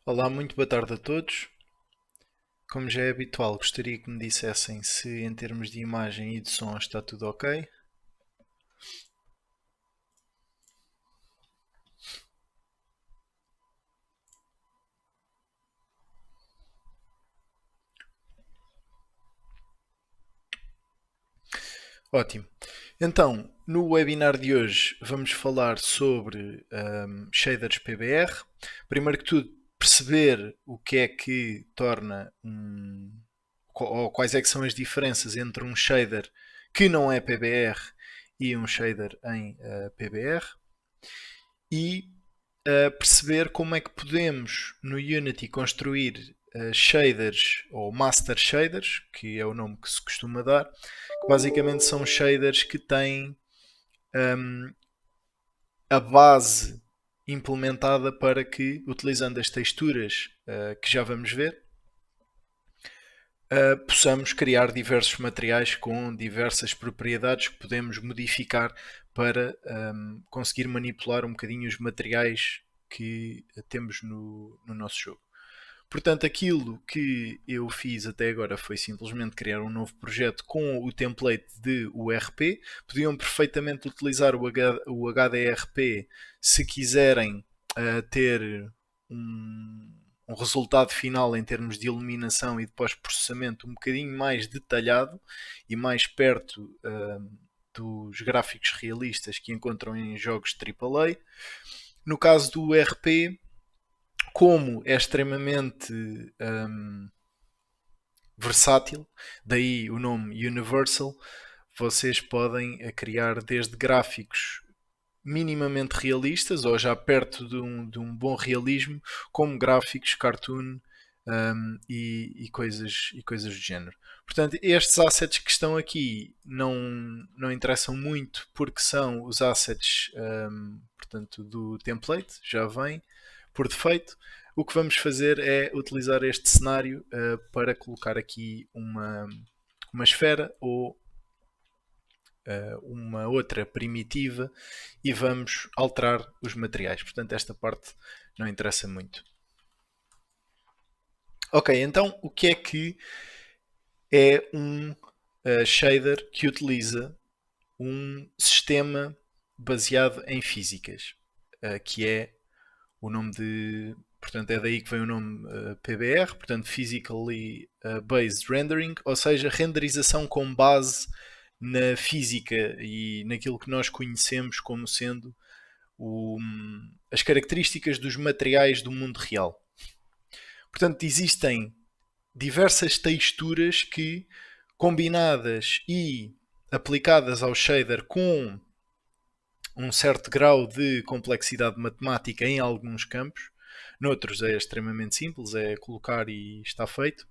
Olá, muito boa tarde a todos. Como já é habitual, gostaria que me dissessem se em termos de imagem e de som está tudo ok. Ótimo. Então, no webinar de hoje vamos falar sobre shaders PBR. Primeiro que tudo, perceber o que é que torna ou quais é que são as diferenças entre um shader que não é PBR e um shader em PBR. E perceber como é que podemos no Unity construir shaders ou master shaders, que é o nome que se costuma dar, que basicamente são shaders que têm a base implementada para que, utilizando as texturas que já vamos ver, possamos criar diversos materiais com diversas propriedades que podemos modificar para conseguir manipular um bocadinho os materiais que temos no nosso jogo. Portanto, aquilo que eu fiz até agora foi simplesmente criar um novo projeto com o template de URP. Podiam perfeitamente utilizar o HDRP se quiserem ter um resultado final em termos de iluminação e de pós-processamento um bocadinho mais detalhado e mais perto dos gráficos realistas que encontram em jogos AAA. No caso do URP, como é extremamente versátil, daí o nome Universal, vocês podem criar desde gráficos minimamente realistas ou já perto de um bom realismo, como gráficos, cartoon e coisas do género. Portanto, estes assets que estão aqui não interessam muito porque são os assets portanto, do template, já vem por defeito. O que vamos fazer é utilizar este cenário para colocar aqui uma esfera ou uma outra primitiva e vamos alterar os materiais. Portanto, esta parte não interessa muito. Ok, então o que é um shader que utiliza um sistema baseado em físicas, que é o nome de. Portanto, é daí que vem o nome PBR, portanto, Physically Based Rendering, ou seja, renderização com base na física e naquilo que nós conhecemos como sendo as características dos materiais do mundo real. Portanto, existem diversas texturas que, combinadas e aplicadas ao shader com um certo grau de complexidade matemática em alguns campos, noutros é extremamente simples, é colocar e está feito,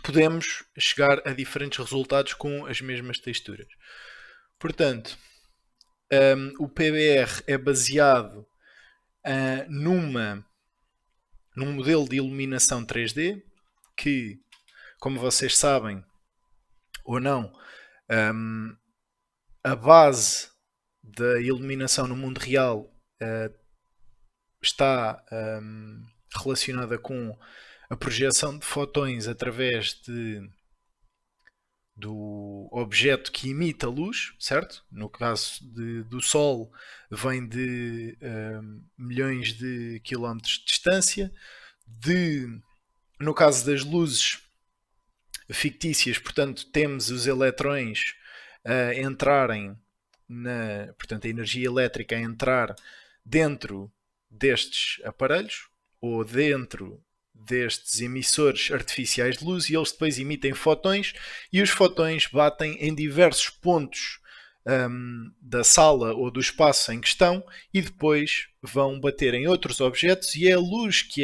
podemos chegar a diferentes resultados com as mesmas texturas. Portanto, o PBR é baseado num modelo de iluminação 3D que, como vocês sabem ou não, a base da iluminação no mundo real está relacionada com a projeção de fotões através do objeto que imita luz, certo? No caso do Sol, vem de milhões de quilómetros de distância. No caso das luzes fictícias, portanto, temos os eletrões a entrarem portanto, a energia elétrica a entrar dentro destes aparelhos ou dentro destes emissores artificiais de luz e eles depois emitem fotões e os fotões batem em diversos pontos da sala ou do espaço em questão e depois vão bater em outros objetos e é a luz que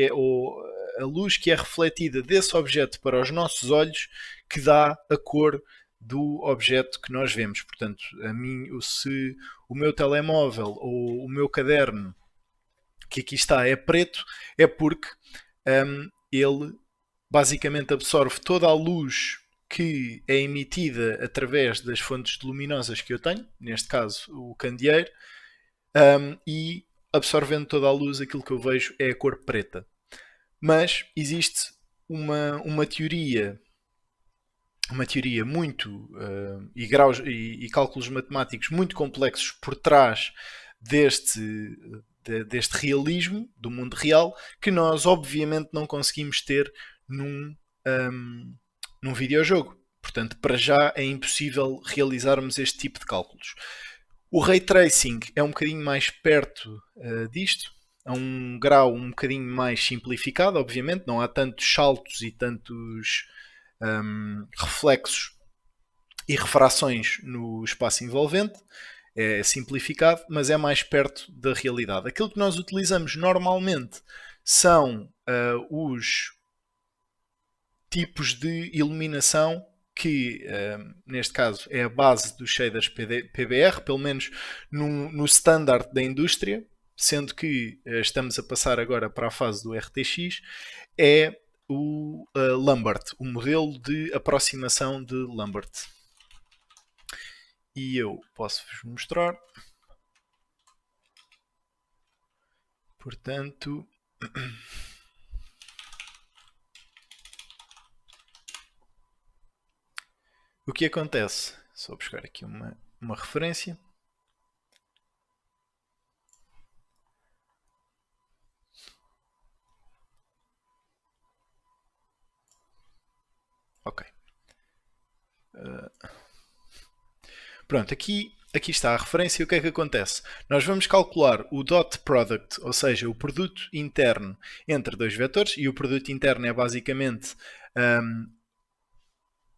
é refletida desse objeto para os nossos olhos que dá a cor do objeto que nós vemos. Portanto, se o meu telemóvel ou o meu caderno que aqui está é preto, é porque ele basicamente absorve toda a luz que é emitida através das fontes luminosas que eu tenho, neste caso o candeeiro, e absorvendo toda a luz, aquilo que eu vejo é a cor preta. Mas existe uma teoria muito e graus e cálculos matemáticos muito complexos por trás deste realismo do mundo real que nós obviamente não conseguimos ter um, num videojogo. Portanto, para já é impossível realizarmos este tipo de cálculos. O Ray Tracing é um bocadinho mais perto disto, a um grau um bocadinho mais simplificado, obviamente, não há tantos saltos e tantos reflexos e refrações no espaço envolvente. É simplificado, mas é mais perto da realidade. Aquilo que nós utilizamos normalmente são os tipos de iluminação que, neste caso, é a base dos shaders PBR, pelo menos no standard da indústria, sendo que estamos a passar agora para a fase do RTX, é o Lambert, o modelo de aproximação de Lambert. E eu posso-vos mostrar. Portanto, o que acontece? Só buscar aqui uma referência. Ok. Pronto, aqui está a referência. O que é que acontece? Nós vamos calcular o dot product, ou seja, o produto interno entre dois vetores, e o produto interno é basicamente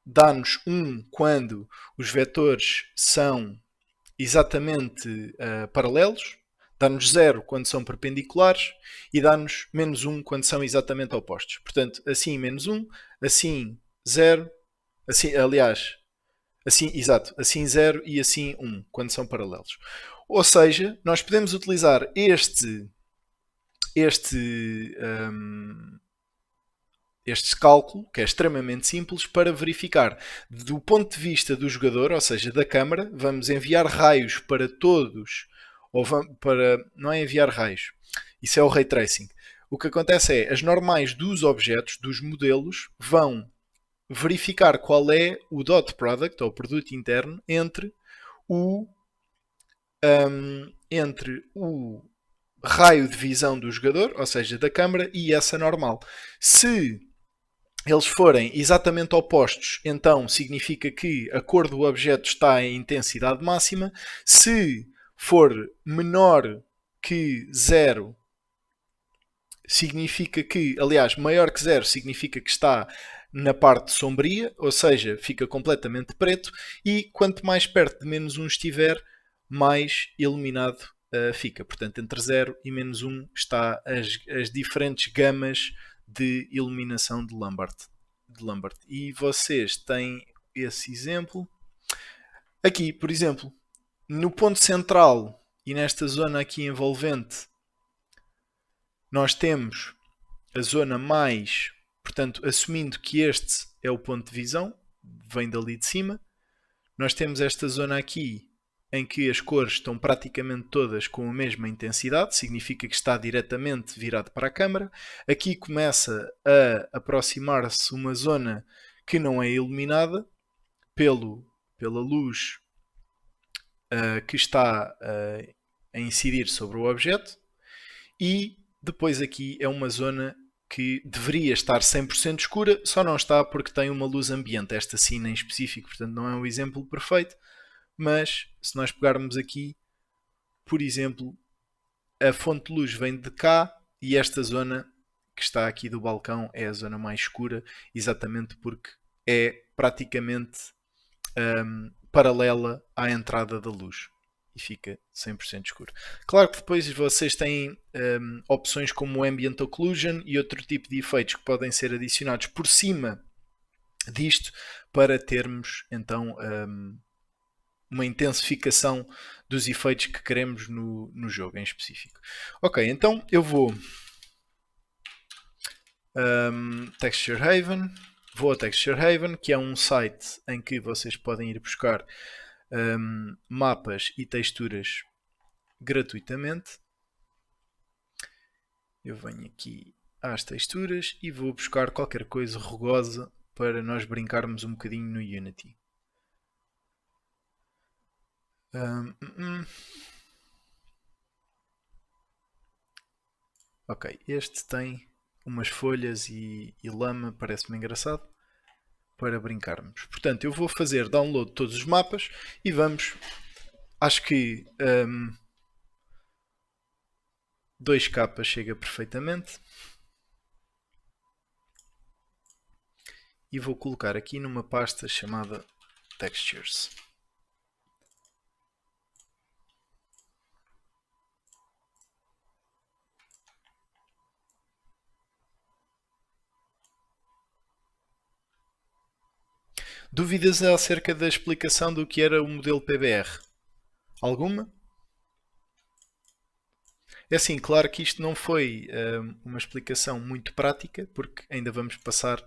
dá-nos 1 quando os vetores são exatamente paralelos, dá-nos 0 quando são perpendiculares e dá-nos menos 1 quando são exatamente opostos. Portanto, assim menos 1, assim 0, assim, aliás, assim, exato, assim 0 e assim 1 quando são paralelos. Ou seja, nós podemos utilizar este cálculo, que é extremamente simples, para verificar do ponto de vista do jogador, ou seja, da câmara, vamos enviar raios para todos, ou não é enviar raios, isso é o Ray Tracing. O que acontece é, as normais dos objetos, dos modelos, vão verificar qual é o dot product, ou produto interno, entre o raio de visão do jogador, ou seja, da câmara, e essa normal. Se eles forem exatamente opostos, então significa que a cor do objeto está em intensidade máxima. Se for menor que 0, significa que, aliás, maior que 0 significa que está na parte sombria, ou seja, fica completamente preto, e quanto mais perto de menos 1 estiver, mais iluminado fica. Portanto, entre 0 e menos 1 está as diferentes gamas de iluminação de Lambert. E vocês têm esse exemplo. Aqui, por exemplo, no ponto central e nesta zona aqui envolvente, nós temos a zona mais, portanto, assumindo que este é o ponto de visão, vem dali de cima, nós temos esta zona aqui em que as cores estão praticamente todas com a mesma intensidade, significa que está diretamente virado para a câmara. Aqui começa a aproximar-se uma zona que não é iluminada pela luz que está a incidir sobre o objeto, e depois aqui é uma zona que deveria estar 100% escura, só não está porque tem uma luz ambiente, esta cena em específico, portanto não é um exemplo perfeito, mas se nós pegarmos aqui, por exemplo, a fonte de luz vem de cá e esta zona que está aqui do balcão é a zona mais escura, exatamente porque é praticamente paralela à entrada da luz e fica 100% escuro. Claro que depois vocês têm opções como Ambient Occlusion e outro tipo de efeitos que podem ser adicionados por cima disto para termos então uma intensificação dos efeitos que queremos no jogo em específico. Ok, então eu vou Texture Haven, vou a Texture Haven, que é um site em que vocês podem ir buscar mapas e texturas gratuitamente. Eu venho aqui às texturas e vou buscar qualquer coisa rugosa para nós brincarmos um bocadinho no Unity. Ok, este tem umas folhas e lama, parece-me engraçado, para brincarmos. Portanto, eu vou fazer download de todos os mapas e vamos, acho que 2K chega perfeitamente. E vou colocar aqui numa pasta chamada Textures. Dúvidas acerca da explicação do que era o modelo PBR? Alguma? É assim, claro que isto não foi uma explicação muito prática, porque ainda vamos passar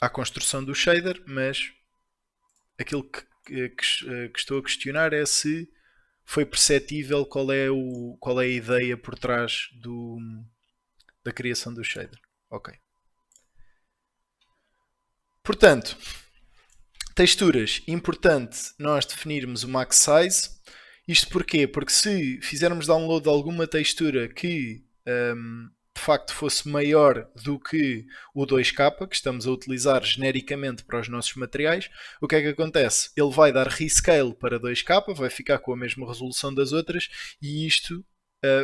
à construção do shader, mas aquilo que estou a questionar é se foi perceptível qual é a ideia por trás da criação do shader. Ok. Portanto, texturas, importante nós definirmos o max size. Isto porquê? Porque se fizermos download de alguma textura que de facto fosse maior do que o 2K, que estamos a utilizar genericamente para os nossos materiais, o que é que acontece? Ele vai dar rescale para 2K, vai ficar com a mesma resolução das outras e isto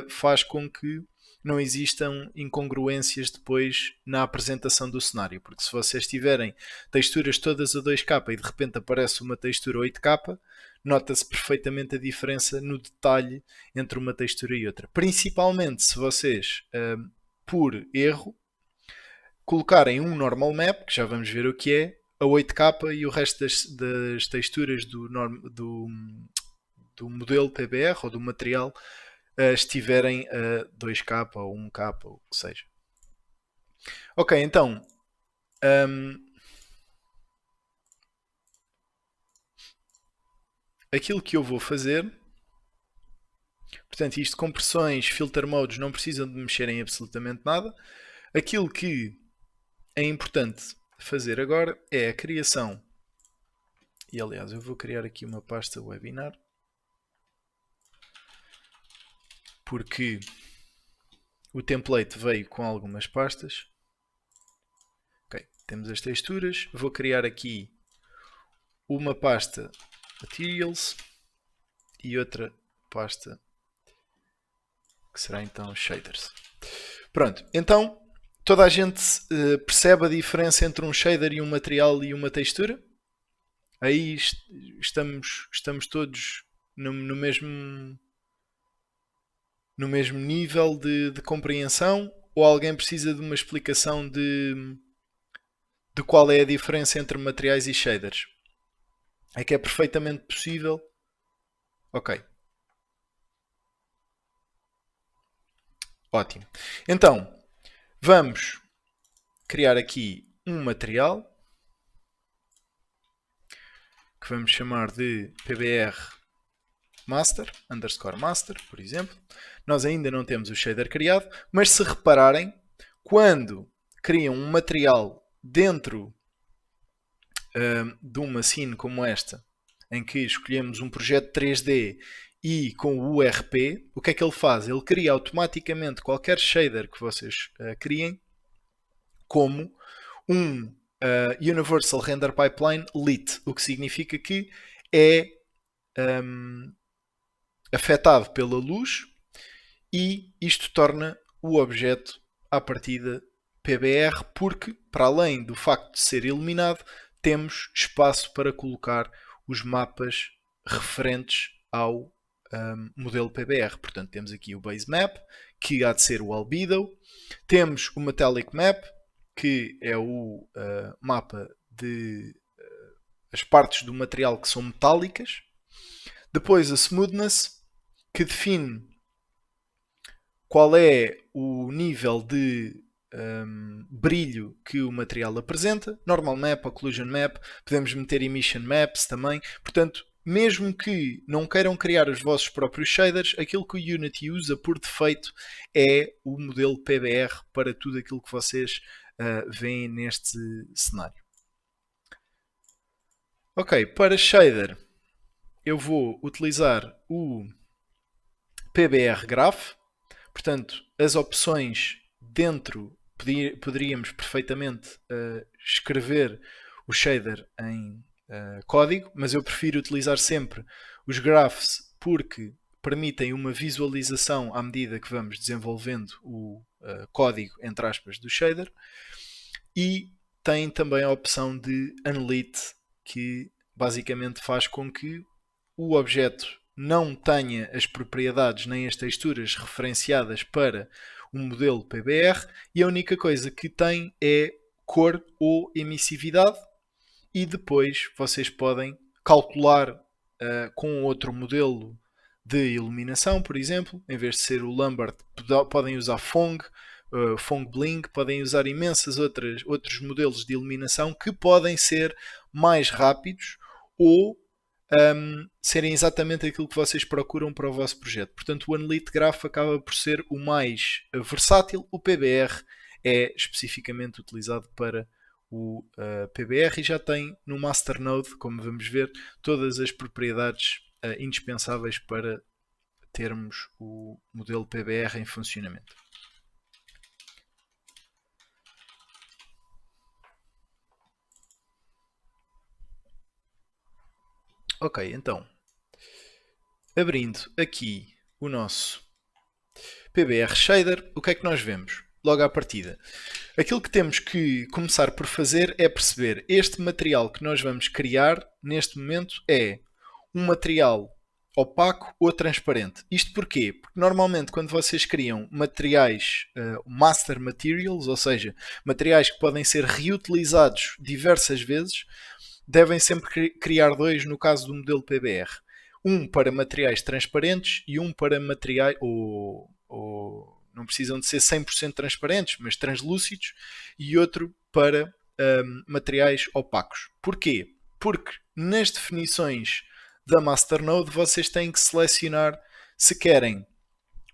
faz com que não existam incongruências depois na apresentação do cenário, porque se vocês tiverem texturas todas a 2K e de repente aparece uma textura 8K, nota-se perfeitamente a diferença no detalhe entre uma textura e outra. Principalmente se vocês, por erro, colocarem um normal map, que já vamos ver o que é, a 8K e o resto das texturas do modelo PBR ou do material estiverem a 2K ou 1K ou o que seja. Ok, então aquilo que eu vou fazer, portanto isto compressões, filter modes não precisam de mexer em absolutamente nada. Aquilo que é importante fazer agora é a criação, e aliás eu vou criar aqui uma pasta webinar, porque o template veio com algumas pastas. Ok, temos as texturas, vou criar aqui uma pasta Materials e outra pasta que será então Shaders. Pronto, então toda a gente percebe a diferença entre um shader e um material e uma textura? Aí estamos todos no mesmo nível de compreensão, ou alguém precisa de uma explicação de qual é a diferença entre materiais e shaders? É que é perfeitamente possível. Ok. Ótimo. Então, vamos criar aqui um material que vamos chamar de PBR Master, _Master, por exemplo. Nós ainda não temos o shader criado, mas se repararem, quando criam um material dentro de uma scene como esta, em que escolhemos um projeto 3D e com o URP, o que é que ele faz? Ele cria automaticamente qualquer shader que vocês criem como um Universal Render Pipeline Lit, o que significa que é afetado pela luz e isto torna o objeto à partida PBR, porque para além do facto de ser iluminado, temos espaço para colocar os mapas referentes ao modelo PBR. Portanto, temos aqui o Base Map, que há de ser o Albedo. Temos o Metallic Map, que é o mapa de as partes do material que são metálicas. Depois a Smoothness, que define qual é o nível de brilho que o material apresenta. Normal Map, Occlusion Map, podemos meter Emission Maps também. Portanto, mesmo que não queiram criar os vossos próprios shaders, aquilo que o Unity usa por defeito é o modelo PBR para tudo aquilo que vocês veem neste cenário. Ok, para shader eu vou utilizar o PBR Graph. Portanto, as opções dentro poderíamos perfeitamente escrever o shader em código, mas eu prefiro utilizar sempre os graphs porque permitem uma visualização à medida que vamos desenvolvendo o código, entre aspas, do shader. E tem também a opção de Unlit, que basicamente faz com que o objeto não tenha as propriedades nem as texturas referenciadas para o modelo PBR e a única coisa que tem é cor ou emissividade, e depois vocês podem calcular com outro modelo de iluminação, por exemplo, em vez de ser o Lambert, podem usar Phong, Phong Blink, podem usar imensas outros modelos de iluminação que podem ser mais rápidos ou serem exatamente aquilo que vocês procuram para o vosso projeto. Portanto, o Unlit Graph acaba por ser o mais versátil. O PBR é especificamente utilizado para o PBR e já tem no Masternode, como vamos ver, todas as propriedades indispensáveis para termos o modelo PBR em funcionamento. Ok, então, abrindo aqui o nosso PBR Shader, o que é que nós vemos? Logo à partida. Aquilo que temos que começar por fazer é perceber este material que nós vamos criar neste momento é um material opaco ou transparente. Isto porquê? Porque normalmente quando vocês criam materiais master materials, ou seja, materiais que podem ser reutilizados diversas vezes, devem sempre criar dois no caso do modelo PBR. Um para materiais transparentes e um para materiais não precisam de ser 100% transparentes, mas translúcidos, e outro para materiais opacos. Porquê? Porque nas definições da Masternode vocês têm que selecionar se querem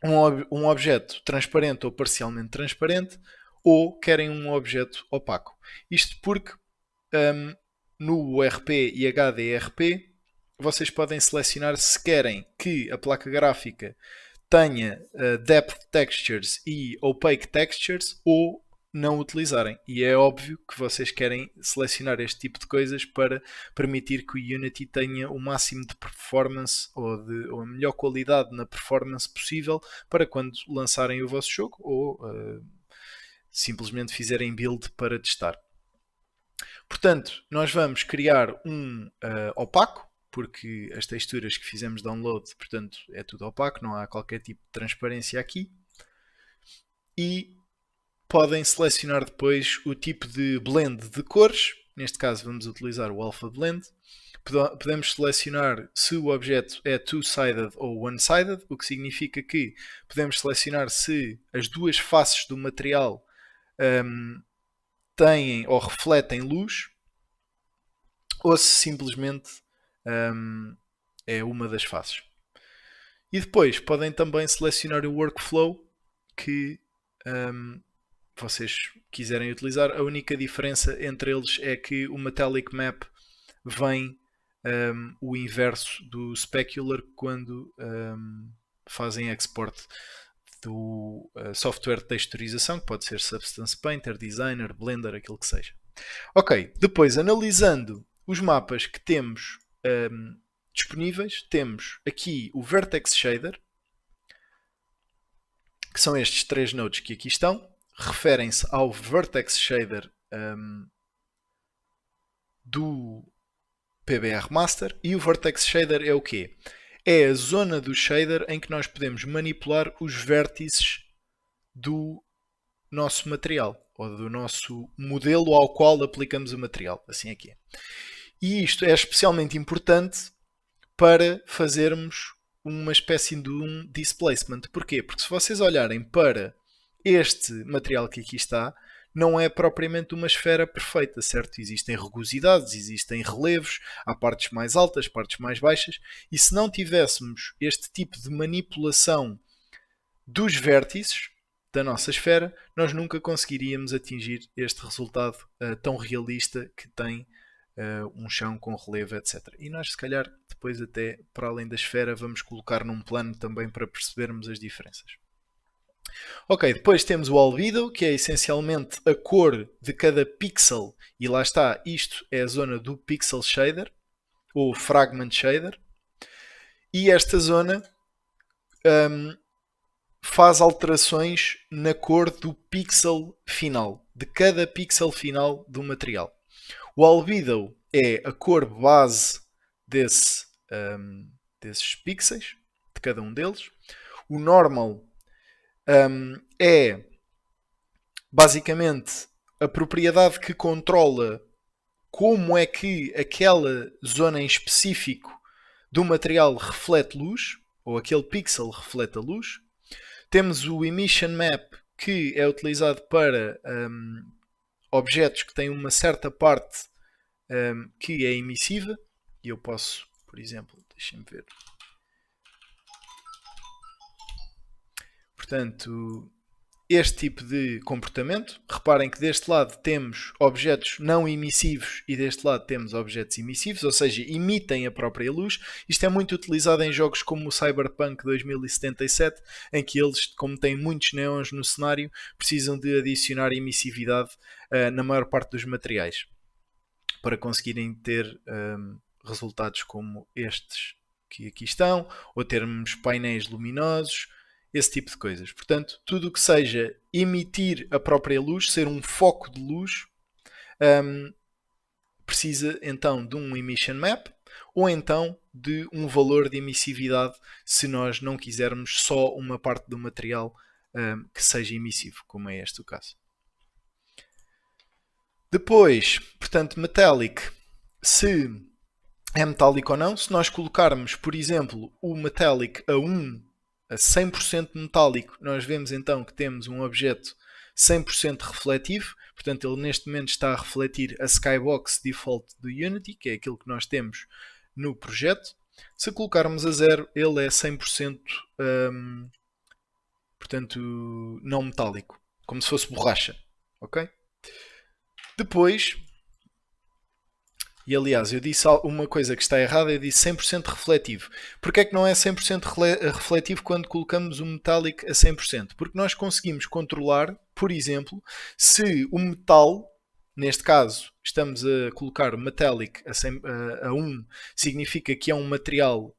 um objeto transparente ou parcialmente transparente ou querem um objeto opaco. Isto porque no URP e HDRP vocês podem selecionar se querem que a placa gráfica tenha Depth Textures e Opaque Textures ou não utilizarem. E é óbvio que vocês querem selecionar este tipo de coisas para permitir que o Unity tenha o máximo de performance ou a melhor qualidade na performance possível para quando lançarem o vosso jogo ou simplesmente fizerem build para testar. Portanto, nós vamos criar um opaco, porque as texturas que fizemos download, portanto, é tudo opaco, não há qualquer tipo de transparência aqui. E podem selecionar depois o tipo de blend de cores. Neste caso vamos utilizar o Alpha Blend. Podemos selecionar se o objeto é two-sided ou one-sided, o que significa que podemos selecionar se as duas faces do material têm ou refletem luz ou se simplesmente é uma das faces. E depois podem também selecionar o workflow que vocês quiserem utilizar. A única diferença entre eles é que o Metallic Map vem o inverso do Specular quando fazem export do software de texturização, que pode ser Substance Painter, Designer, Blender, aquilo que seja. Ok, depois analisando os mapas que temos disponíveis, temos aqui o Vertex Shader, que são estes três nodes que aqui estão, referem-se ao Vertex Shader do PBR Master, e o Vertex Shader é o quê? É a zona do shader em que nós podemos manipular os vértices do nosso material, ou do nosso modelo ao qual aplicamos o material, assim aqui é. E isto é especialmente importante para fazermos uma espécie de um displacement. Porquê? Porque se vocês olharem para este material que aqui está, não é propriamente uma esfera perfeita, certo? Existem rugosidades, existem relevos, há partes mais altas, partes mais baixas, e se não tivéssemos este tipo de manipulação dos vértices da nossa esfera, nós nunca conseguiríamos atingir este resultado tão realista que tem um chão com relevo, etc. E nós, se calhar, depois até para além da esfera, vamos colocar num plano também para percebermos as diferenças. Ok, depois temos o albedo, que é essencialmente a cor de cada pixel, e lá está, isto é a zona do pixel shader, ou fragment shader, e esta zona faz alterações na cor do pixel final, de cada pixel final do material. O albedo é a cor base desses pixels, de cada um deles. O normal é basicamente a propriedade que controla como é que aquela zona em específico do material reflete luz, ou aquele pixel reflete a luz. Temos o emission map, que é utilizado para objetos que têm uma certa parte que é emissiva. E eu posso, por exemplo, deixem-me ver. Portanto, este tipo de comportamento. Reparem que deste lado temos objetos não emissivos e deste lado temos objetos emissivos, ou seja, emitem a própria luz. Isto é muito utilizado em jogos como o Cyberpunk 2077, em que eles, como têm muitos neons no cenário, precisam de adicionar emissividade na maior parte dos materiais para conseguirem ter resultados como estes que aqui estão, ou termos painéis luminosos, esse tipo de coisas. Portanto, tudo o que seja emitir a própria luz, ser um foco de luz, precisa então de um emission map ou então de um valor de emissividade, se nós não quisermos só uma parte do material que seja emissivo, como é este o caso. Depois, portanto, metallic, se é metálico ou não. Se nós colocarmos, por exemplo, o metallic a 1 a 100% metálico, nós vemos então que temos um objeto 100% refletivo. Portanto, ele neste momento está a refletir a skybox default do Unity, que é aquilo que nós temos no projeto. Se colocarmos a 0, ele é 100% portanto, não metálico, como se fosse borracha. Ok? Depois, e aliás, eu disse uma coisa que está errada, eu disse 100% refletivo. Porquê é que não é 100% refletivo quando colocamos o metallic a 100%? Porque nós conseguimos controlar, por exemplo, se o metal, neste caso estamos a colocar o metallic a 1, significa que é um material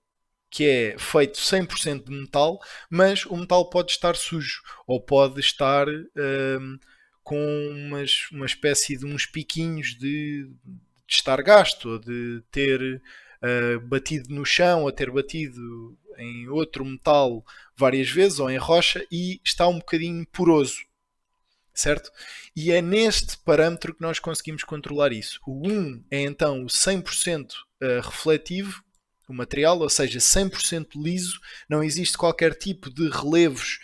que é feito 100% de metal, mas o metal pode estar sujo, ou pode estar com uma espécie de uns piquinhos de estar gasto, ou de ter batido no chão, ou ter batido em outro metal várias vezes, ou em rocha, e está um bocadinho poroso, certo? E é neste parâmetro que nós conseguimos controlar isso. O 1 é então o 100% refletivo, o material, ou seja, 100% liso, não existe qualquer tipo de relevos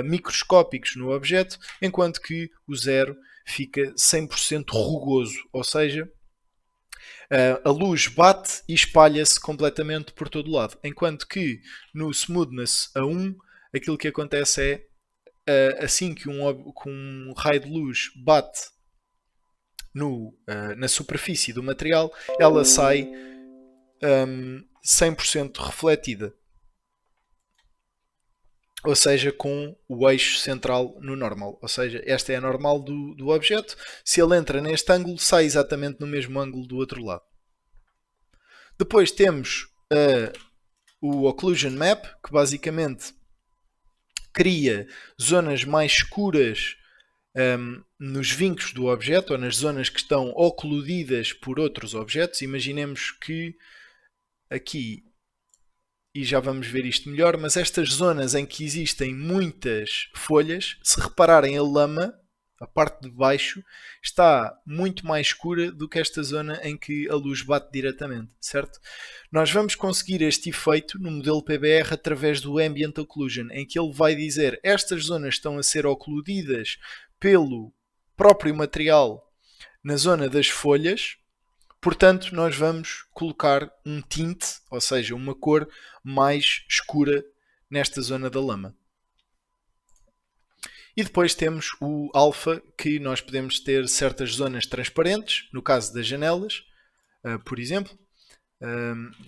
microscópicos no objeto, enquanto que o 0 fica 100% rugoso, ou seja, a luz bate e espalha-se completamente por todo o lado. Enquanto que no Smoothness a 1, aquilo que acontece é, assim que um raio de luz bate na superfície do material, ela sai 100% refletida. Ou seja, com o eixo central no normal. Ou seja, esta é a normal do objeto. Se ele entra neste ângulo, sai exatamente no mesmo ângulo do outro lado. Depois temos o Occlusion Map, que basicamente cria zonas mais escuras nos vincos do objeto, ou nas zonas que estão ocludidas por outros objetos. Imaginemos que aqui, e já vamos ver isto melhor, mas estas zonas em que existem muitas folhas, se repararem a lama, a parte de baixo, está muito mais escura do que esta zona em que a luz bate diretamente, certo? Nós vamos conseguir este efeito no modelo PBR através do Ambient Occlusion, em que ele vai dizer estas zonas estão a ser ocludidas próprio material na zona das folhas, portanto nós vamos colocar um tinte, ou seja, uma cor mais escura nesta zona da lama. E depois temos o alfa, que nós podemos ter certas zonas transparentes, no caso das janelas, por exemplo,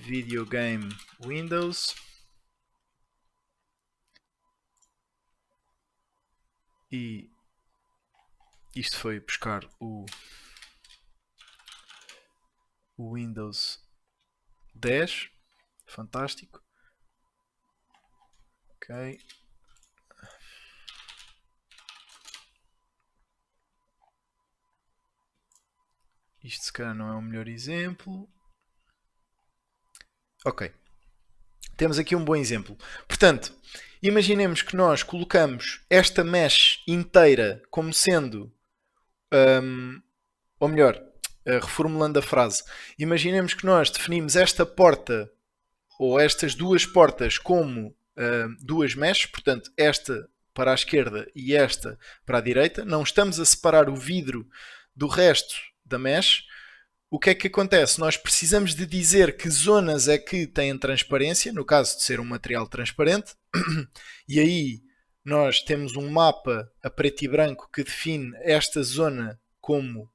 Video Game Windows, e isto foi buscar o Windows 10, fantástico, ok. Isto se calhar não é o melhor exemplo. Ok. Temos aqui um bom exemplo. Portanto, imaginemos que nós colocamos esta mesh inteira como sendo, ou melhor, reformulando a frase, imaginemos que nós definimos esta porta ou estas duas portas como duas meshes, portanto, esta para a esquerda e esta para a direita. Não estamos a separar o vidro do resto da mesh. O que é que acontece? Nós precisamos de dizer que zonas é que têm transparência, no caso de ser um material transparente, e aí nós temos um mapa a preto e branco que define esta zona como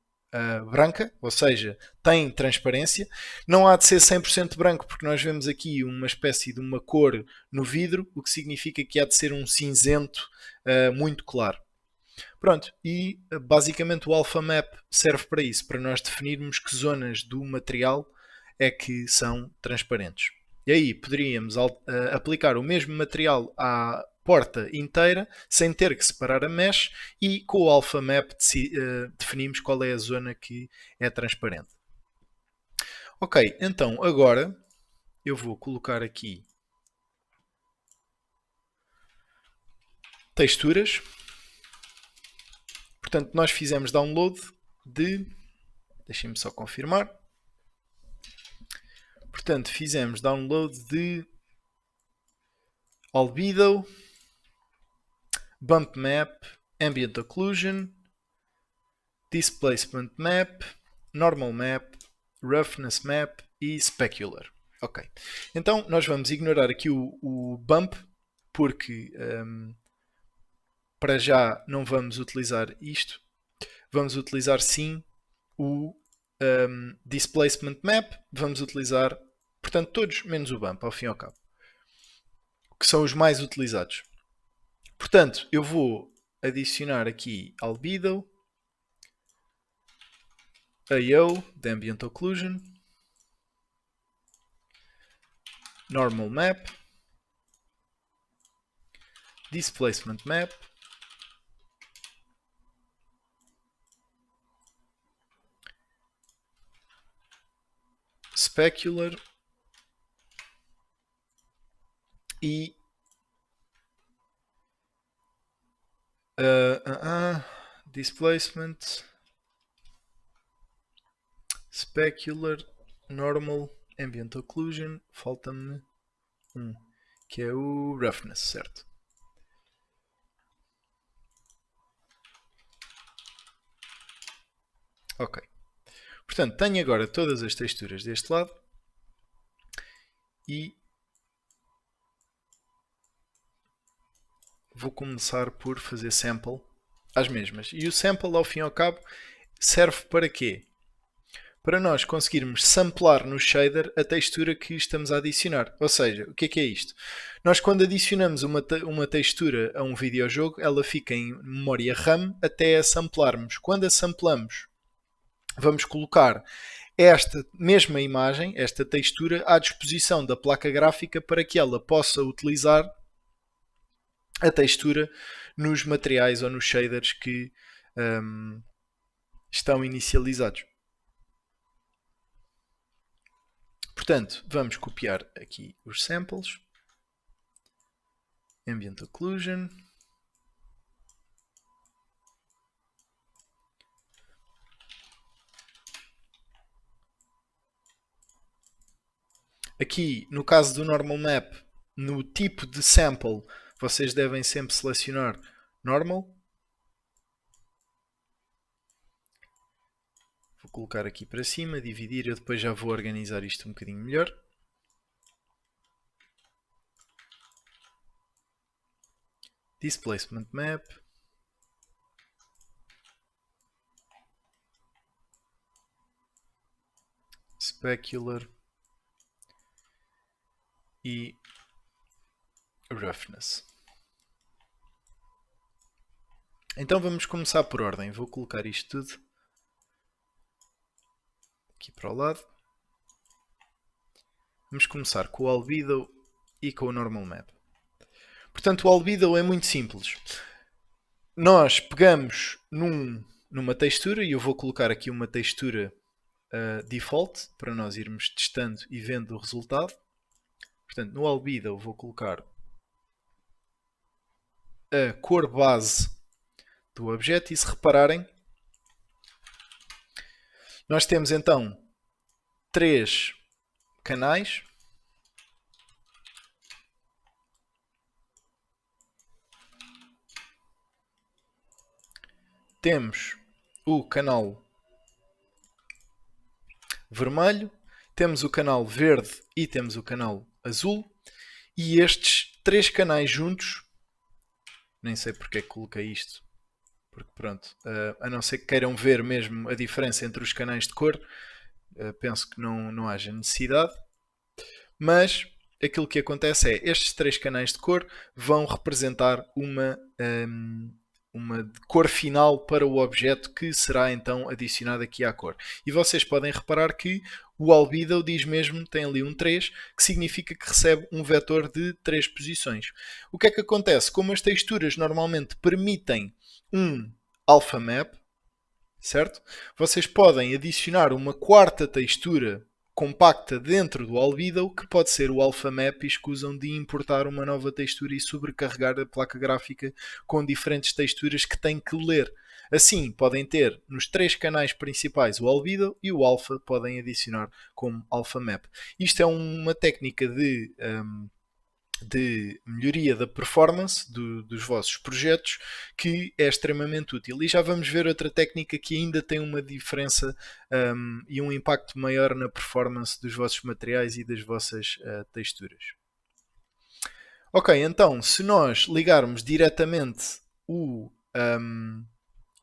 branca, ou seja, tem transparência. Não há de ser 100% branco, porque nós vemos aqui uma espécie de uma cor no vidro, o que significa que há de ser um cinzento muito claro. Pronto, e basicamente o Alpha Map serve para isso, para nós definirmos que zonas do material é que são transparentes. E aí poderíamos aplicar o mesmo material à porta inteira, sem ter que separar a mesh, e com o Alpha Map definimos qual é a zona que é transparente. Ok, então agora eu vou colocar aqui texturas. Portanto, nós fizemos download de... Deixem-me só confirmar. Portanto, fizemos download de Albedo, Bump Map, Ambient Occlusion, Displacement Map, Normal Map, Roughness Map e Specular. Ok. Então, nós vamos ignorar aqui o Bump, porque para já não vamos utilizar isto. Vamos utilizar sim o Displacement Map. Vamos utilizar, portanto, todos menos o Bump, ao fim e ao cabo, que são os mais utilizados. Portanto, eu vou adicionar aqui Albedo, AO, de Ambient Occlusion, Normal Map, Displacement Map, Specular e Displacement, Specular, Normal, Ambient Occlusion. Falta-me um, que é o Roughness, certo? Ok. Portanto, tenho agora todas as texturas deste lado e vou começar por fazer sample às mesmas. E o sample, ao fim e ao cabo, serve para quê? Para nós conseguirmos samplar no shader a textura que estamos a adicionar. Ou seja, o que é isto? Nós, quando adicionamos uma textura a um videojogo, ela fica em memória RAM até a samplarmos. Quando a samplamos, vamos colocar esta mesma imagem, esta textura, à disposição da placa gráfica para que ela possa utilizar a textura nos materiais ou nos shaders que estão inicializados. Portanto, vamos copiar aqui os samples. Ambient Occlusion. Aqui, no caso do Normal Map, no tipo de sample, vocês devem sempre selecionar Normal. Vou colocar aqui para cima, dividir, eu depois já vou organizar isto um bocadinho melhor. Displacement Map. Specular. E Roughness. Então vamos começar por ordem. Vou colocar isto tudo aqui para o lado. Vamos começar com o Albedo e com o Normal Map. Portanto, o Albedo é muito simples. Nós pegamos numa textura, e eu vou colocar aqui uma textura default, para nós irmos testando e vendo o resultado. Portanto, no Albedo eu vou colocar a cor base do objeto, e se repararem, nós temos então 3 canais. Temos o canal vermelho, temos o canal verde e temos o canal azul. E estes 3 canais juntos, nem sei porque é que coloquei isto, porque pronto, a não ser que queiram ver mesmo a diferença entre os canais de cor, penso que não haja necessidade. Mas aquilo que acontece é, estes 3 canais de cor vão representar uma cor final para o objeto que será então adicionado aqui à cor. E vocês podem reparar que o Albedo diz mesmo, tem ali um 3, que significa que recebe um vetor de 3 posições. O que é que acontece? Como as texturas normalmente permitem um alpha map, certo? Vocês podem adicionar uma quarta textura compacta dentro do Albedo, que pode ser o Alpha Map, e escusam de importar uma nova textura e sobrecarregar a placa gráfica com diferentes texturas que têm que ler. Assim, podem ter nos 3 canais principais o Albedo, e o Alpha podem adicionar como Alpha Map. Isto é uma técnica de melhoria da performance dos vossos projetos, que é extremamente útil. E já vamos ver outra técnica que ainda tem uma diferença e um impacto maior na performance dos vossos materiais e das vossas texturas. Ok, então se nós ligarmos diretamente o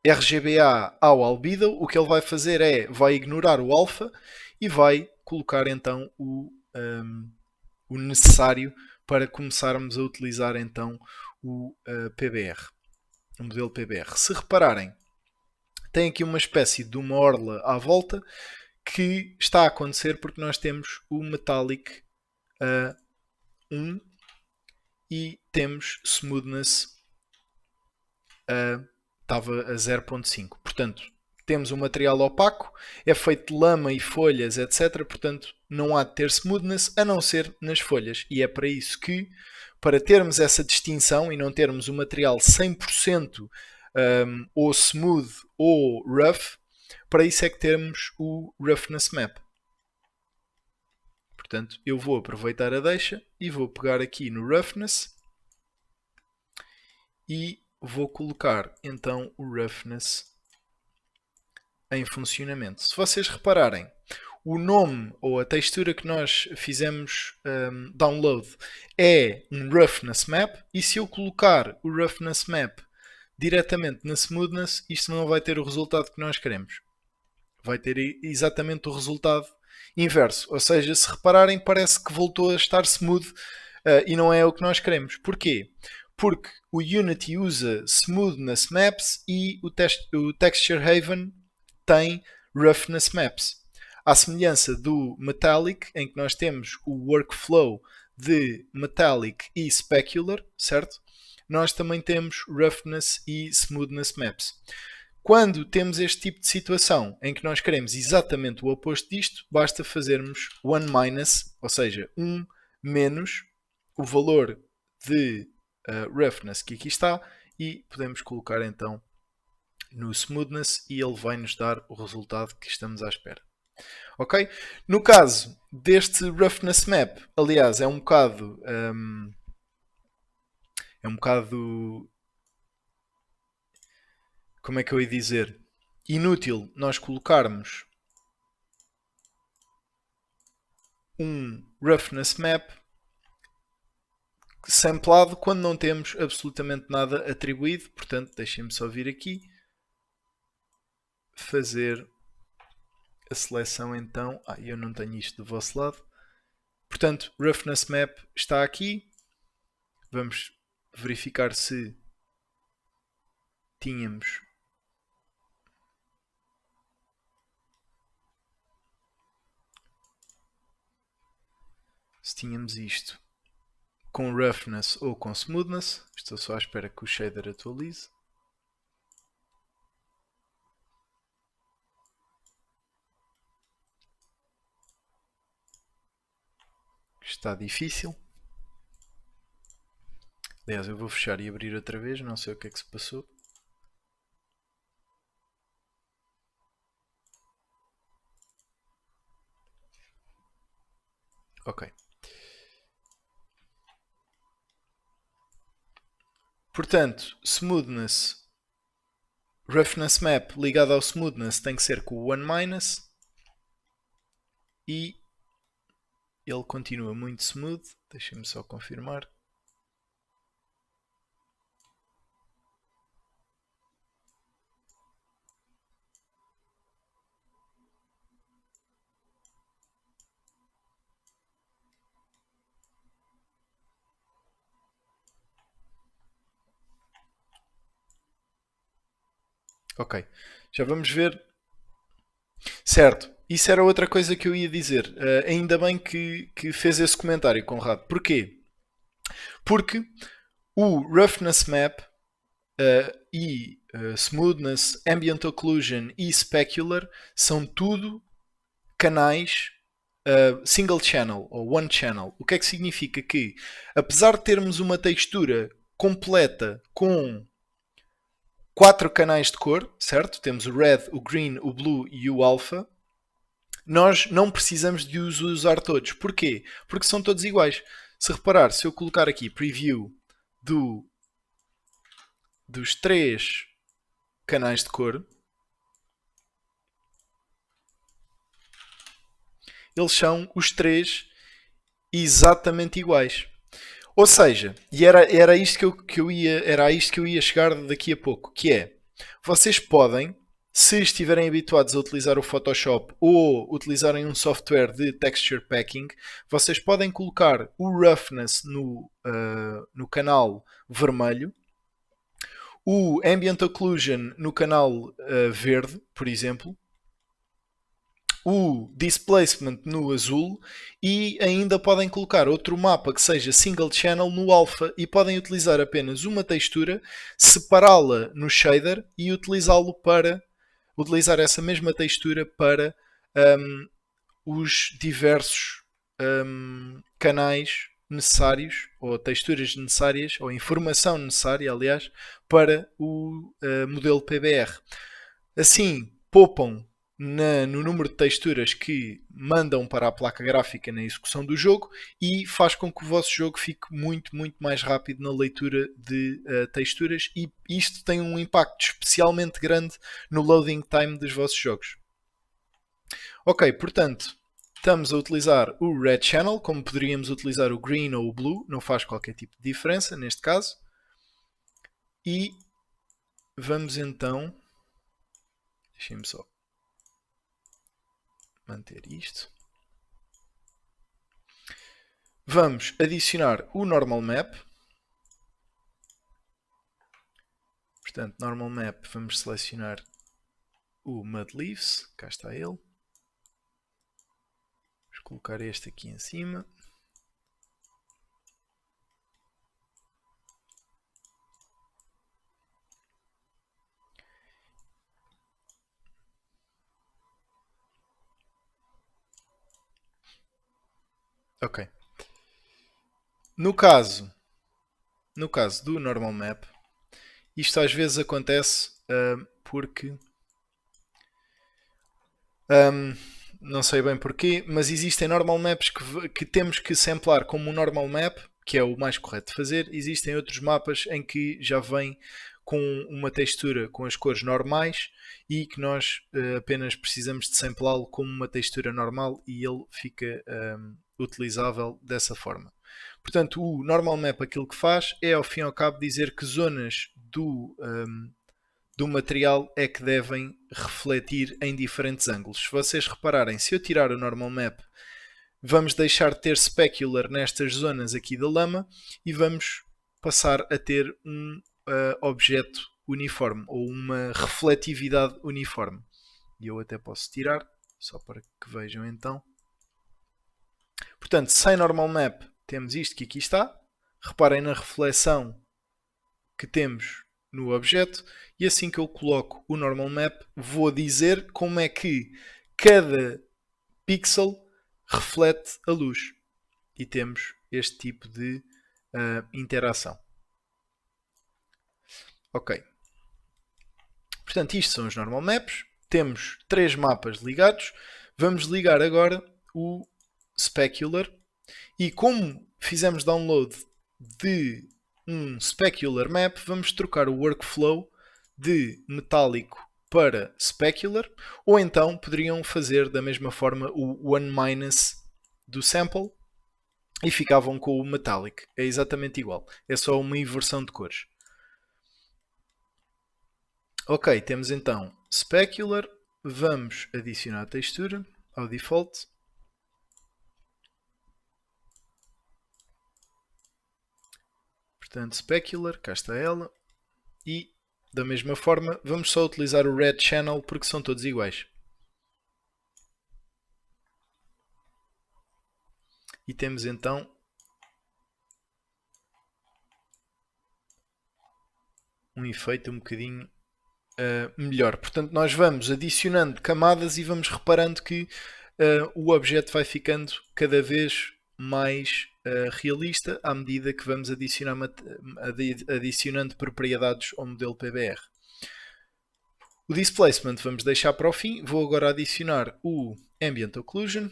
RGBA ao Albedo, o que ele vai fazer é, vai ignorar o alpha e vai colocar então o necessário para começarmos a utilizar então o PBR, o modelo PBR. Se repararem, tem aqui uma espécie de uma orla à volta que está a acontecer porque nós temos o Metallic 1 e temos Smoothness estava a 0.5. Portanto, temos um material opaco, é feito de lama e folhas, etc. Portanto, não há de ter smoothness a não ser nas folhas. E é para isso que, para termos essa distinção e não termos o material 100% ou smooth ou rough, para isso é que temos o Roughness Map. Portanto, eu vou aproveitar a deixa e vou pegar aqui no Roughness e vou colocar então o Roughness em funcionamento. Se vocês repararem, o nome ou a textura que nós fizemos download é um Roughness Map, e se eu colocar o Roughness Map diretamente na Smoothness, isto não vai ter o resultado que nós queremos. Vai ter exatamente o resultado inverso. Ou seja, se repararem, parece que voltou a estar smooth e não é o que nós queremos. Porquê? Porque o Unity usa Smoothness Maps e o Texture Haven tem Roughness Maps. À semelhança do Metallic, em que nós temos o workflow de Metallic e Specular, certo? Nós também temos Roughness e Smoothness Maps. Quando temos este tipo de situação em que nós queremos exatamente o oposto disto, basta fazermos one minus, ou seja, 1 menos o valor de roughness que aqui está, e podemos colocar então no smoothness e ele vai nos dar o resultado que estamos à espera. Ok? No caso deste roughness map, aliás, é um bocado como é que eu ia dizer, inútil nós colocarmos um roughness map samplado quando não temos absolutamente nada atribuído. Portanto, deixem-me só vir aqui, fazer a seleção então. Eu não tenho isto do vosso lado. Portanto, roughness map está aqui. Vamos verificar se tínhamos isto com roughness ou com smoothness. Estou só à espera que o shader atualize. Está difícil. Aliás, eu vou fechar e abrir outra vez, não sei o que é que se passou. Ok. Portanto, smoothness, roughness map ligado ao smoothness tem que ser com o 1- e ele continua muito smooth. Deixem-me só confirmar. Ok, já vamos ver. Certo, isso era outra coisa que eu ia dizer. Ainda bem que fez esse comentário, Conrado. Porquê? Porque o roughness map e smoothness, ambient occlusion e specular são tudo canais single channel ou one channel. O que é que significa? Que apesar de termos uma textura completa com 4 canais de cor, certo? Temos o red, o green, o blue e o alpha. Nós não precisamos de os usar todos. Porquê? Porque são todos iguais. Se reparar, se eu colocar aqui preview dos 3 canais de cor, eles são os 3 exatamente iguais. Ou seja, e era isto era a isto que eu ia chegar daqui a pouco, que é, vocês podem, se estiverem habituados a utilizar o Photoshop ou utilizarem um software de texture packing, vocês podem colocar o roughness no canal vermelho, o ambient occlusion no canal verde, por exemplo, o displacement no azul e ainda podem colocar outro mapa que seja single channel no alpha e podem utilizar apenas uma textura, separá-la no shader e utilizar essa mesma textura para os diversos canais necessários ou texturas necessárias ou informação necessária, aliás, para o modelo PBR. Assim, poupam no número de texturas que mandam para a placa gráfica na execução do jogo e faz com que o vosso jogo fique muito, muito mais rápido na leitura de texturas e isto tem um impacto especialmente grande no loading time dos vossos jogos. Ok, portanto, estamos a utilizar o Red Channel, como poderíamos utilizar o Green ou o Blue, não faz qualquer tipo de diferença neste caso. E vamos então, deixem-me só manter isto. Vamos adicionar o Normal Map. Portanto, Normal Map, vamos selecionar o Mud Leaves, cá está ele. Vamos colocar este aqui em cima. Ok. No caso do Normal Map, isto às vezes acontece porque não sei bem porquê, mas existem normal maps que temos que samplar como um normal map, que é o mais correto de fazer. Existem outros mapas em que já vem com uma textura com as cores normais e que nós apenas precisamos de samplá-lo como uma textura normal e ele fica utilizável dessa forma. Portanto, o normal map aquilo que faz é, ao fim e ao cabo, dizer que zonas do material é que devem refletir em diferentes ângulos. Se vocês repararem, se eu tirar o normal map, vamos deixar de ter specular nestas zonas aqui da lama e vamos passar a ter um objeto uniforme ou uma refletividade uniforme. E eu até posso tirar, só para que vejam então. Portanto, sem normal map temos isto que aqui está. Reparem na reflexão que temos no objeto. E assim que eu coloco o normal map, vou dizer como é que cada pixel reflete a luz. E temos este tipo de interação. Ok. Portanto, isto são os normal maps. Temos 3 mapas ligados. Vamos ligar agora o specular. E como fizemos download de um specular map, vamos trocar o workflow de metálico para specular, ou então poderiam fazer da mesma forma o 1- do sample e ficavam com o metallic. É exatamente igual, é só uma inversão de cores. Ok, temos então specular, vamos adicionar a textura ao default. Portanto, specular, cá está ela. E, da mesma forma, vamos só utilizar o red channel porque são todos iguais. E temos então um efeito um bocadinho melhor. Portanto, nós vamos adicionando camadas e vamos reparando que o objeto vai ficando cada vez mais realista à medida que vamos adicionando propriedades ao modelo PBR. O Displacement vamos deixar para o fim. Vou agora adicionar o Ambient Occlusion.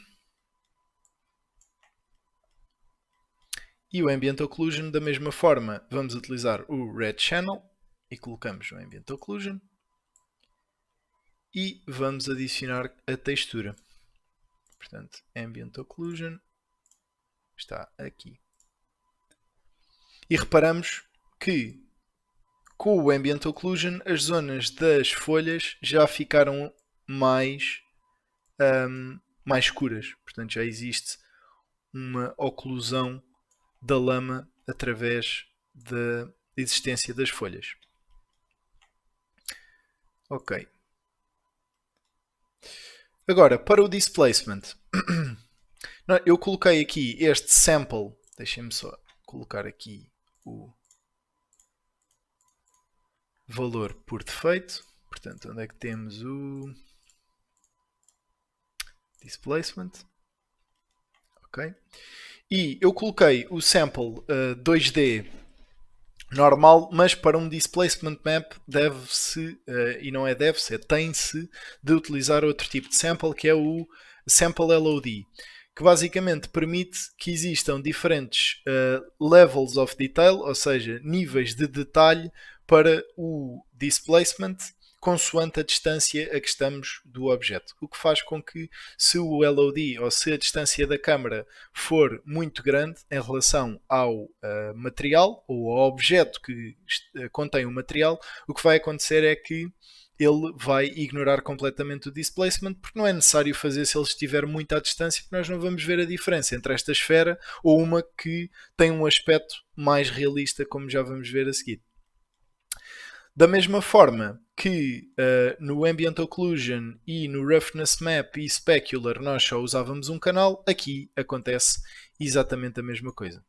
E o Ambient Occlusion, da mesma forma, vamos utilizar o Red Channel e colocamos o Ambient Occlusion. E vamos adicionar a textura. Portanto, Ambient Occlusion está aqui. E reparamos que com o Ambient Occlusion as zonas das folhas já ficaram mais escuras. Portanto, já existe uma oclusão da lama através da existência das folhas. Ok. Agora, para o displacement, eu coloquei aqui este sample. Deixem-me só colocar aqui o valor por defeito. Portanto, onde é que temos o displacement? Ok. E eu coloquei o sample 2D normal, mas para um displacement map deve-se, e não é deve-se, é tem-se de utilizar outro tipo de sample, que é o sample LOD, que basicamente permite que existam diferentes levels of detail, ou seja, níveis de detalhe para o displacement, consoante a distância a que estamos do objeto. O que faz com que, se o LOD ou se a distância da câmera for muito grande em relação ao material ou ao objeto que contém o material, o que vai acontecer é que ele vai ignorar completamente o displacement, porque não é necessário fazer se ele estiver muito à distância, porque nós não vamos ver a diferença entre esta esfera ou uma que tem um aspecto mais realista, como já vamos ver a seguir. Da mesma forma que no Ambient Occlusion e no Roughness Map e Specular nós só usávamos um canal, aqui acontece exatamente a mesma coisa.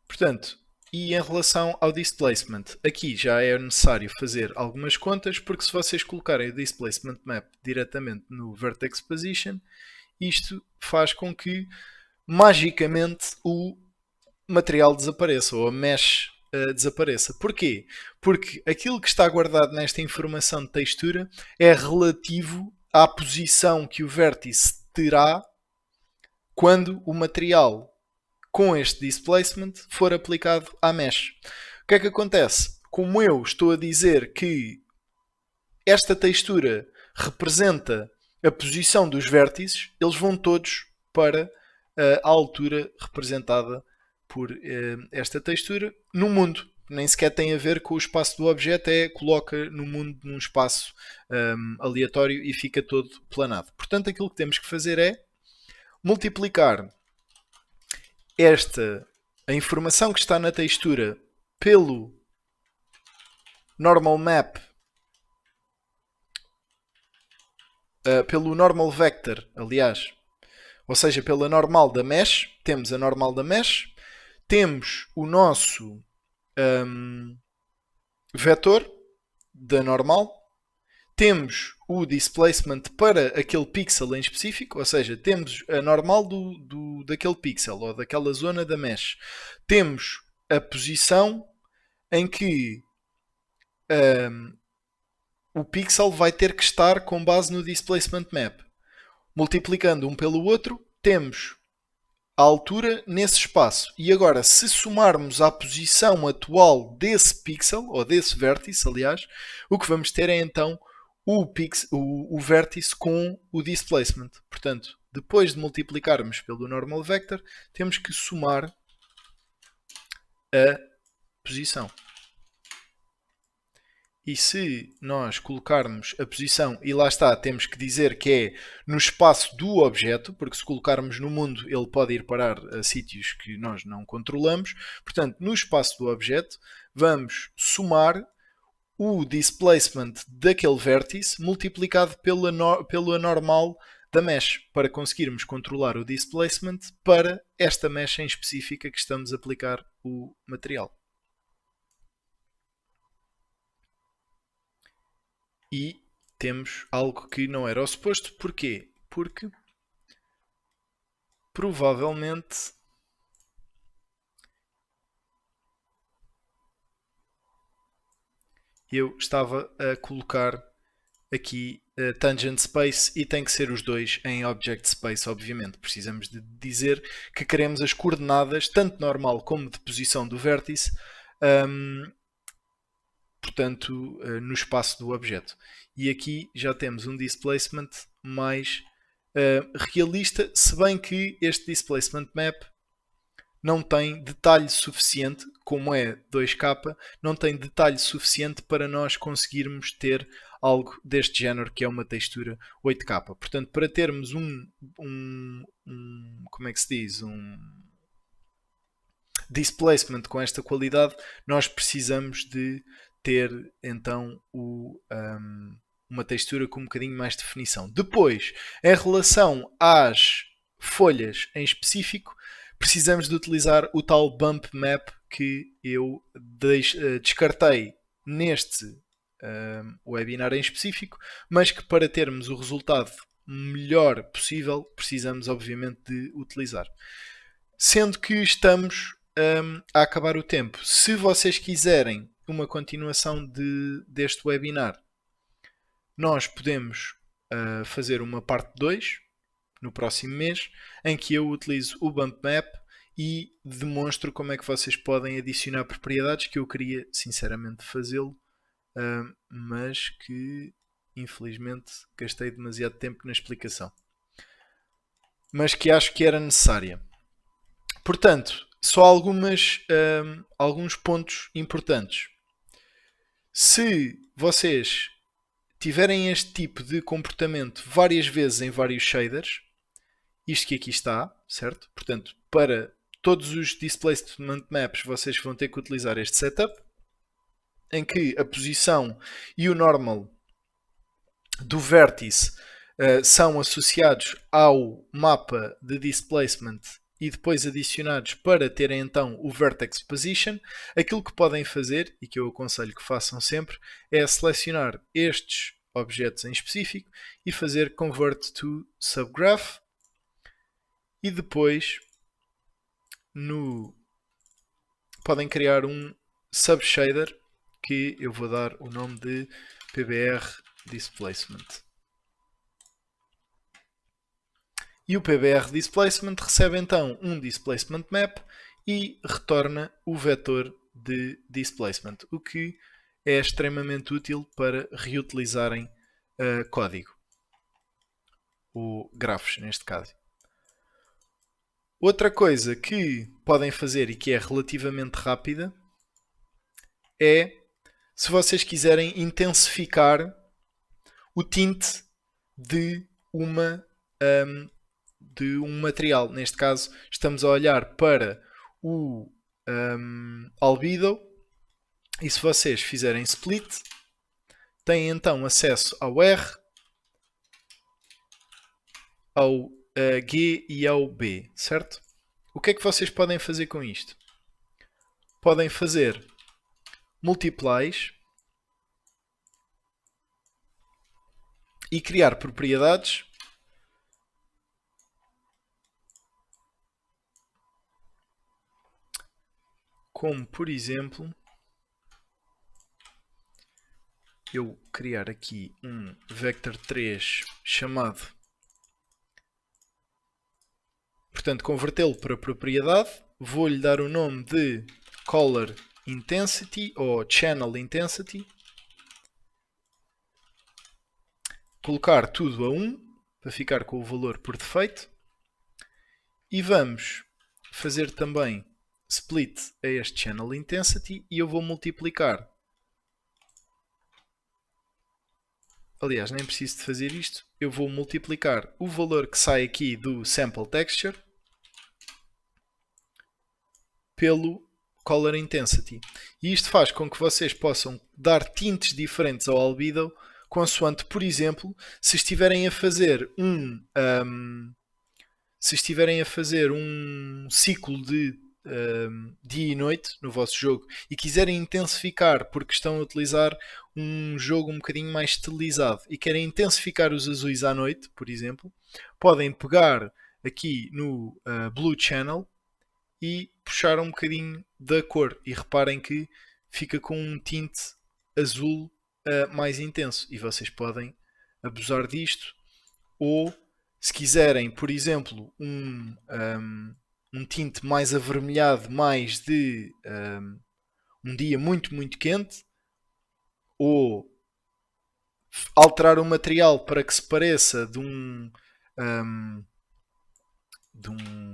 Portanto, e em relação ao displacement, aqui já é necessário fazer algumas contas, porque se vocês colocarem o displacement map diretamente no vertex position, isto faz com que magicamente o material desapareça ou a mesh desapareça. Porquê? Porque aquilo que está guardado nesta informação de textura é relativo à posição que o vértice terá quando o material com este displacement for aplicado à mesh. O que é que acontece? como eu estou a dizer que esta textura representa a posição dos vértices, eles vão todos para a altura representada por esta textura no mundo. Nem sequer tem a ver com o espaço do objeto, coloca no mundo num espaço aleatório e fica todo planado. Portanto, aquilo que temos que fazer é multiplicar a informação que está na textura pelo normal map, pelo normal vector, aliás, ou seja, pela normal da mesh. Temos a normal da mesh, temos o nosso vetor da normal, temos o displacement para aquele pixel em específico, ou seja, temos a normal daquele pixel ou daquela zona da mesh, temos a posição em que o pixel vai ter que estar com base no displacement map. Multiplicando um pelo outro, temos a altura nesse espaço. E agora, se somarmos a posição atual desse pixel, ou desse vértice, aliás, o que vamos ter é então o vértice com o displacement. Portanto, depois de multiplicarmos pelo normal vector, temos que somar a posição. E se nós colocarmos a posição, e lá está, temos que dizer que é no espaço do objeto, porque se colocarmos no mundo ele pode ir parar a sítios que nós não controlamos. Portanto, no espaço do objeto, vamos somar o displacement daquele vértice multiplicado pela normal da mesh, para conseguirmos controlar o displacement para esta mesh em específica que estamos a aplicar o material. E temos algo que não era o suposto. Porquê? Porque provavelmente eu estava a colocar aqui tangent space e tem que ser os dois em object space, obviamente. Precisamos de dizer que queremos as coordenadas, tanto normal como de posição do vértice, portanto, no espaço do objeto. E aqui já temos um displacement mais realista, se bem que este displacement map não tem detalhe suficiente, como é 2K, não tem detalhe suficiente para nós conseguirmos ter algo deste género, que é uma textura 8K. Portanto, para termos como é que se diz? Um displacement com esta qualidade, nós precisamos de ter então uma textura com um bocadinho mais de definição. Depois, em relação às folhas em específico, precisamos de utilizar o tal bump map que eu descartei neste webinar em específico, mas que para termos o resultado melhor possível precisamos obviamente de utilizar. Sendo que estamos a acabar o tempo. Se vocês quiserem uma continuação deste webinar, nós podemos fazer uma parte 2 no próximo mês, em que eu utilizo o bump map e demonstro como é que vocês podem adicionar propriedades, que eu queria sinceramente fazê-lo, mas que infelizmente gastei demasiado tempo na explicação, mas que acho que era necessária. Portanto, só alguns pontos importantes. Se vocês tiverem este tipo de comportamento várias vezes em vários shaders, isto que aqui está, certo? Portanto, para todos os displacement maps vocês vão ter que utilizar este setup, em que a posição e o normal do vértice são associados ao mapa de displacement e depois adicionados para terem então o vertex position. Aquilo que podem fazer, e que eu aconselho que façam sempre, é selecionar estes objetos em específico e fazer convert to subgraph, e depois podem criar um subshader que eu vou dar o nome de PBR Displacement. E o PBR Displacement recebe então um Displacement Map e retorna o vetor de displacement, o que é extremamente útil para reutilizarem código, ou grafos neste caso. Outra coisa que podem fazer e que é relativamente rápida é se vocês quiserem intensificar o tinte de de um material. Neste caso, estamos a olhar para o albedo e se vocês fizerem split, têm então acesso ao R, ao G e ao B, certo? O que é que vocês podem fazer com isto? Podem fazer multiplies e criar propriedades como, por exemplo, eu criar aqui um vector 3 chamado, portanto, convertê-lo para propriedade, vou-lhe dar o nome de color intensity ou channel intensity, colocar tudo a 1 para ficar com o valor por defeito e vamos fazer também split a este channel intensity e eu vou multiplicar. Aliás, nem preciso de fazer isto. Eu vou multiplicar o valor que sai aqui do sample texture pelo color intensity. E isto faz com que vocês possam dar tintes diferentes ao albedo, consoante, por exemplo, se estiverem a fazer um ciclo de dia e noite no vosso jogo e quiserem intensificar porque estão a utilizar um jogo um bocadinho mais estilizado e querem intensificar os azuis à noite, por exemplo, podem pegar aqui no Blue Channel e puxar um bocadinho da cor e reparem que fica com um tinte azul mais intenso e vocês podem abusar disto ou se quiserem, por exemplo, um tinte mais avermelhado, mais de um dia muito quente, ou alterar o material para que se pareça de um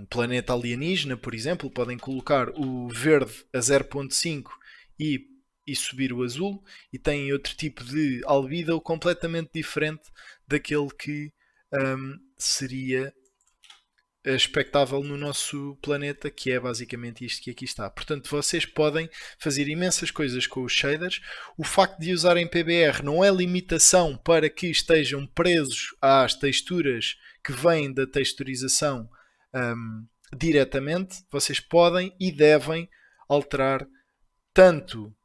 planeta alienígena, por exemplo, podem colocar o verde a 0.5 e subir o azul, e têm outro tipo de albedo completamente diferente daquele que seria expectável no nosso planeta, que é basicamente isto que aqui está. Portanto, vocês podem fazer imensas coisas com os shaders. O facto de usarem PBR não é limitação para que estejam presos às texturas que vêm da texturização diretamente. Vocês podem e devem alterar tanto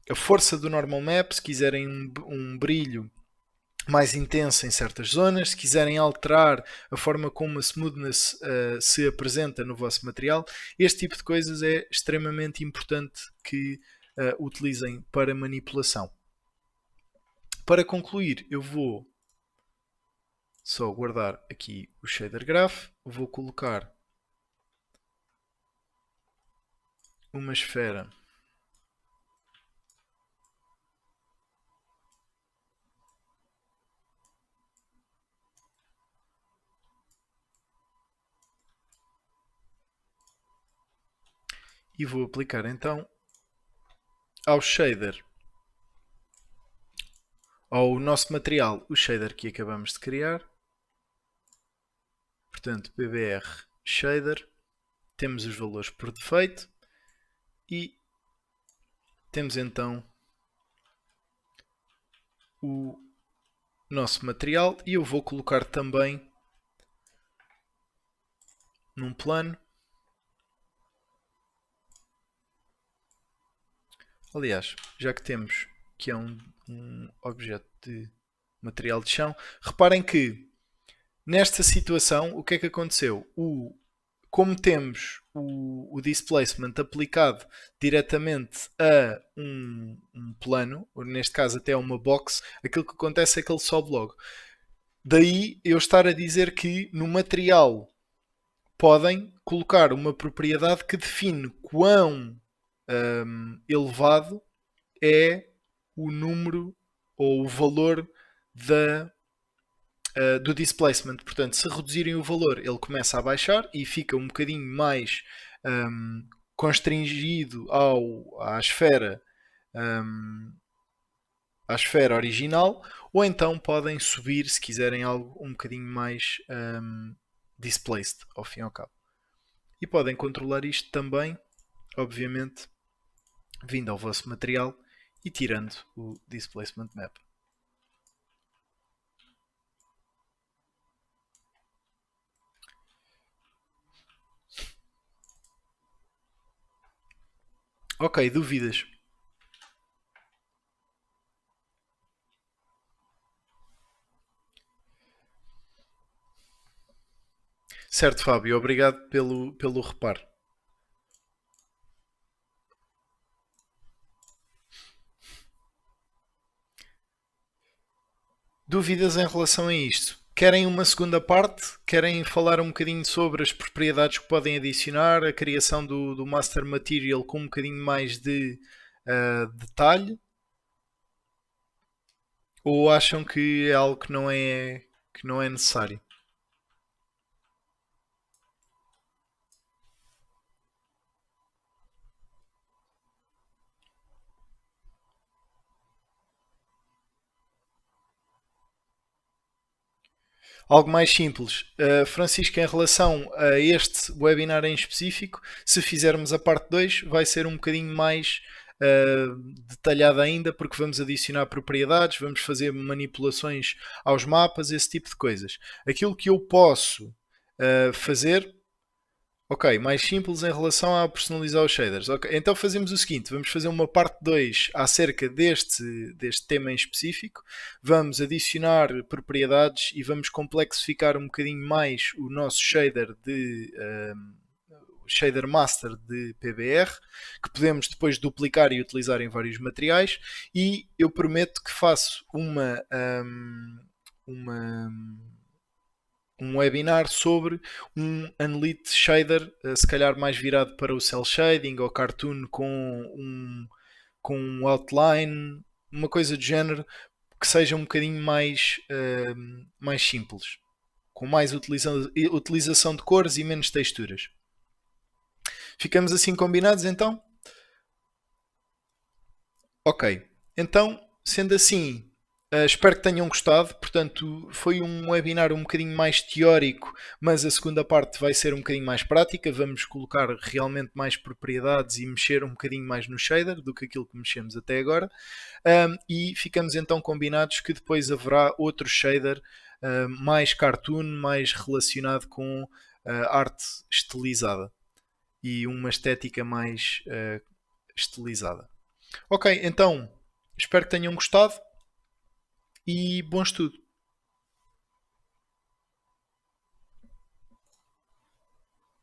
a força do normal map, se quiserem um brilho mais intenso em certas zonas, se quiserem alterar a forma como a smoothness se apresenta no vosso material, este tipo de coisas é extremamente importante que utilizem para manipulação. Para concluir, eu vou só guardar aqui o shader graph, vou colocar uma esfera e vou aplicar então ao shader, ao nosso material, o shader que acabamos de criar. Portanto, PBR shader, temos os valores por defeito e temos então o nosso material e eu vou colocar também num plano. Aliás, já que temos que é um objeto de material de chão, reparem que nesta situação o que é que aconteceu? Como temos o displacement aplicado diretamente a um plano, ou neste caso até a uma box, aquilo que acontece é que ele sobe logo. Daí eu estar a dizer que no material podem colocar uma propriedade que define quão elevado é o número ou o valor do displacement. Portanto, se reduzirem o valor, ele começa a baixar e fica um bocadinho mais constringido um, à esfera original, ou então podem subir se quiserem algo um bocadinho mais displaced, ao fim e ao cabo. E podem controlar isto também, obviamente, vindo ao vosso material e tirando o Displacement Map. Ok, dúvidas? Certo, Fábio, obrigado pelo reparo. Dúvidas em relação a isto? Querem uma segunda parte? Querem falar um bocadinho sobre as propriedades que podem adicionar, a criação do Master Material com um bocadinho mais de detalhe? Ou acham que é algo que não é necessário? Algo mais simples. Francisco, em relação a este webinar em específico, se fizermos a parte 2, vai ser um bocadinho mais detalhada ainda, porque vamos adicionar propriedades, vamos fazer manipulações aos mapas, esse tipo de coisas. Aquilo que eu posso fazer. Ok, mais simples em relação a personalizar os shaders. Okay, então fazemos o seguinte, vamos fazer uma parte 2 acerca deste tema em específico, vamos adicionar propriedades e vamos complexificar um bocadinho mais o nosso shader master de PBR, que podemos depois duplicar e utilizar em vários materiais, e eu prometo que faço uma um webinar sobre um Unlit Shader, se calhar mais virado para o cel shading ou cartoon com um outline, uma coisa do género que seja um bocadinho mais simples, com mais utilização de cores e menos texturas. Ficamos assim combinados então? Ok, então sendo assim, espero que tenham gostado. Portanto, foi um webinar um bocadinho mais teórico, mas a segunda parte vai ser um bocadinho mais prática. Vamos colocar realmente mais propriedades e mexer um bocadinho mais no shader do que aquilo que mexemos até agora. E ficamos então combinados que depois haverá outro shader mais cartoon, mais relacionado com arte estilizada e uma estética mais estilizada. Ok, então espero que tenham gostado e bom estudo.